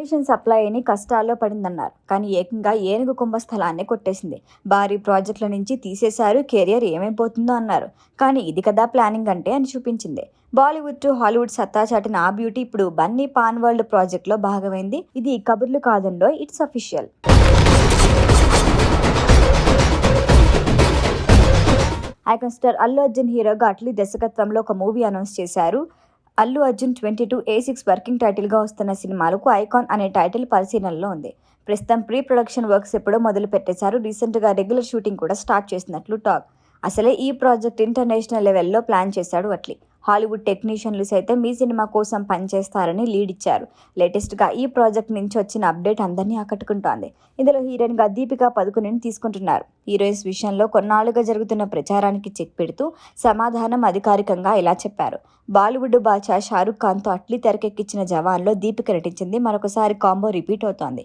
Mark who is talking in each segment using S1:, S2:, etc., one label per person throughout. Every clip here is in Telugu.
S1: కండిషన్ సప్లై అని కష్టాల్లో పడిందన్నారు. కానీ ఏకంగా ఏనుగు కుంభస్థలాన్ని కొట్టేసింది. భారీ ప్రాజెక్టుల నుంచి తీసేశారు, కెరియర్ ఏమైపోతుందో అన్నారు. కానీ ఇది కదా ప్లానింగ్ అంటే అని చూపించింది. బాలీవుడ్ టు హాలీవుడ్ సత్తా చాటిన ఆ బ్యూటీ ఇప్పుడు బన్నీ పాన్ వరల్డ్ ప్రాజెక్ట్ లో భాగమైంది. ఇది కబుర్లు కాదండో, it's official. Icon star Allu Arjun హీరోగా అట్లీ దర్శకత్వంలో ఒక మూవీ అనౌన్స్ చేశారు. అల్లు అర్జున్ 22 A6 వర్కింగ్ టైటిల్గా వస్తున్న సినిమాలకు ఐకాన్ అనే టైటిల్ పరిశీలనలో ఉంది. ప్రస్తుతం ప్రీ ప్రొడక్షన్ వర్క్స్ ఎప్పుడో మొదలు పెట్టేశారు. రీసెంట్గా రెగ్యులర్ షూటింగ్ కూడా స్టార్ట్ చేసినట్లు టాక్. అసలే ఈ ప్రాజెక్ట్ ఇంటర్నేషనల్ లెవెల్లో ప్లాన్ చేశాడు అట్లీ. హాలీవుడ్ టెక్నీషియన్లు సైతం ఈ సినిమా కోసం పనిచేస్తారని లీడ్ ఇచ్చారు. లేటెస్ట్గా ఈ ప్రాజెక్ట్ నుంచి వచ్చిన అప్డేట్ అందరినీ ఆకట్టుకుంటోంది. ఇందులో హీరోయిన్గా దీపికా పదుకొనెని తీసుకుంటున్నారు. హీరోయిన్స్ విషయంలో కొన్నాళ్లుగా జరుగుతున్న ప్రచారానికి చెక్ పెడుతూ సమాధానం అధికారికంగా ఇలా చెప్పారు. బాలీవుడ్ బాద్షా షారుఖ్ ఖాన్తో అట్లీ తెరకెక్కించిన జవాన్లో దీపిక నటించింది. మరొకసారి కాంబో రిపీట్ అవుతోంది.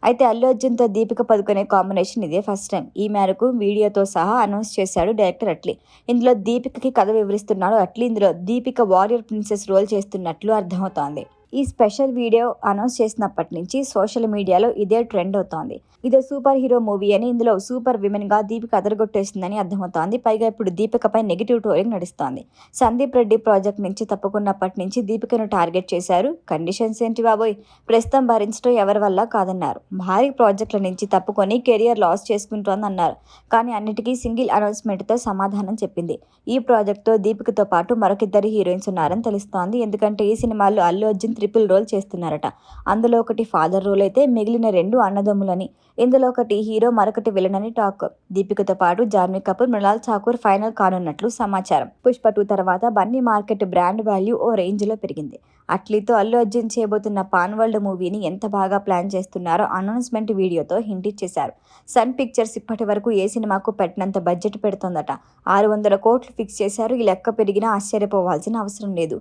S1: అయితే అల్లు అర్జున్తో దీపిక పదుకొనే కాంబినేషన్ ఇదే ఫస్ట్ టైం. ఈ మేరకు వీడియోతో సహా అనౌన్స్ చేశాడు డైరెక్టర్ అట్లీ. ఇందులో దీపికకి కథ వివరిస్తున్నాడు అట్లీ. ఇందులో దీపిక వారియర్ ప్రిన్సెస్ రోల్ చేస్తున్నట్లు అర్థమవుతోంది. ఈ స్పెషల్ వీడియో అనౌన్స్ చేసినప్పటి నుంచి సోషల్ మీడియాలో ఇదే ట్రెండ్ అవుతోంది. ఇదో సూపర్ హీరో మూవీ అని, ఇందులో సూపర్ విమెన్ గా దీపిక అదరగొట్టేసిందని అర్థమవుతోంది. పైగా ఇప్పుడు దీపికపై నెగిటివ్ ట్రోలింగ్ నడుస్తోంది. సందీప్ రెడ్డి ప్రాజెక్ట్ నుంచి తప్పుకున్నప్పటి నుంచి దీపికను టార్గెట్ చేశారు. కండిషన్స్ ఏంటి బాబోయ్, ప్రస్తుతం భరించడం ఎవరి వల్ల కాదన్నారు. భారీ ప్రాజెక్టుల నుంచి తప్పుకొని కెరియర్ లాస్ చేసుకుంటోందన్నారు. కానీ అన్నిటికీ సింగిల్ అనౌన్స్మెంట్తో సమాధానం చెప్పింది. ఈ ప్రాజెక్ట్తో దీపికతో పాటు మరొకిద్దరు హీరోయిన్స్ ఉన్నారని తెలుస్తోంది. ఎందుకంటే ఈ సినిమాల్లో అల్లు అర్జున్ ట్రిపుల్ రోల్ చేస్తున్నారట. అందులో ఒకటి ఫాదర్ రోల్ అయితే మిగిలిన 2 అన్నదమ్ములని. ఇందులో ఒకటి హీరో, మరొకటి విలన్ అని టాక్. దీపికతో పాటు జాన్వీ కపూర్, మృణాల్ ఠాకూర్ ఫైనల్ కానున్నట్లు సమాచారం. పుష్ప 2 తర్వాత బన్నీ మార్కెట్ బ్రాండ్ వాల్యూ ఓ రేంజ్ లో పెరిగింది. అట్లీతో అల్లు అర్జున్ చేయబోతున్న పాన్ వరల్డ్ మూవీని ఎంత బాగా ప్లాన్ చేస్తున్నారో అనౌన్స్మెంట్ వీడియోతో హింట్ ఇచ్చేశారు. సన్ పిక్చర్స్ ఇప్పటి వరకు ఏ సినిమాకు పెట్టినంత బడ్జెట్ పెడుతోందట. 600 కోట్లు ఫిక్స్ చేశారు. ఈ లెక్క పెరిగినా ఆశ్చర్యపోవాల్సిన అవసరం లేదు.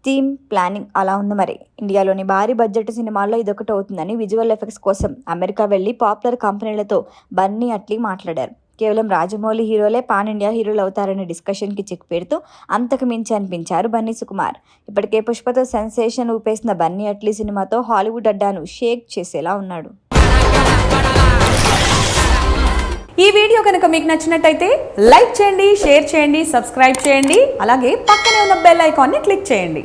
S1: థీమ్ ప్లానింగ్ అలా ఉంది. మరి ఇండియాలోని భారీ బడ్జెట్ సినిమాల్లో ఇదొకటి అవుతుందని విజువల్ ఎఫెక్ట్స్ కోసం అమెరికా వెళ్లి పాపులర్ కంపెనీలతో బన్నీ అట్లీ మాట్లాడారు. కేవలం రాజమౌళి హీరోలే పాన్ ఇండియా హీరోలు అవుతారనే డిస్కషన్కి చెక్ పెడుతూ అంతకు మించి అనిపించారు బన్నీ సుకుమార్. ఇప్పటికే పుష్పతో సెన్సేషన్ ఊపేసిన బన్నీ అట్లీ సినిమాతో హాలీవుడ్ అడ్డాను షేక్ చేసేలా ఉన్నాడు.
S2: ఈ వీడియో కనుక మీకు నచ్చినట్టయితే లైక్ చేయండి, షేర్ చేయండి, సబ్స్క్రైబ్ చేయండి. అలాగే పక్కనే ఉన్న బెల్ ఐకాన్ని క్లిక్ చేయండి.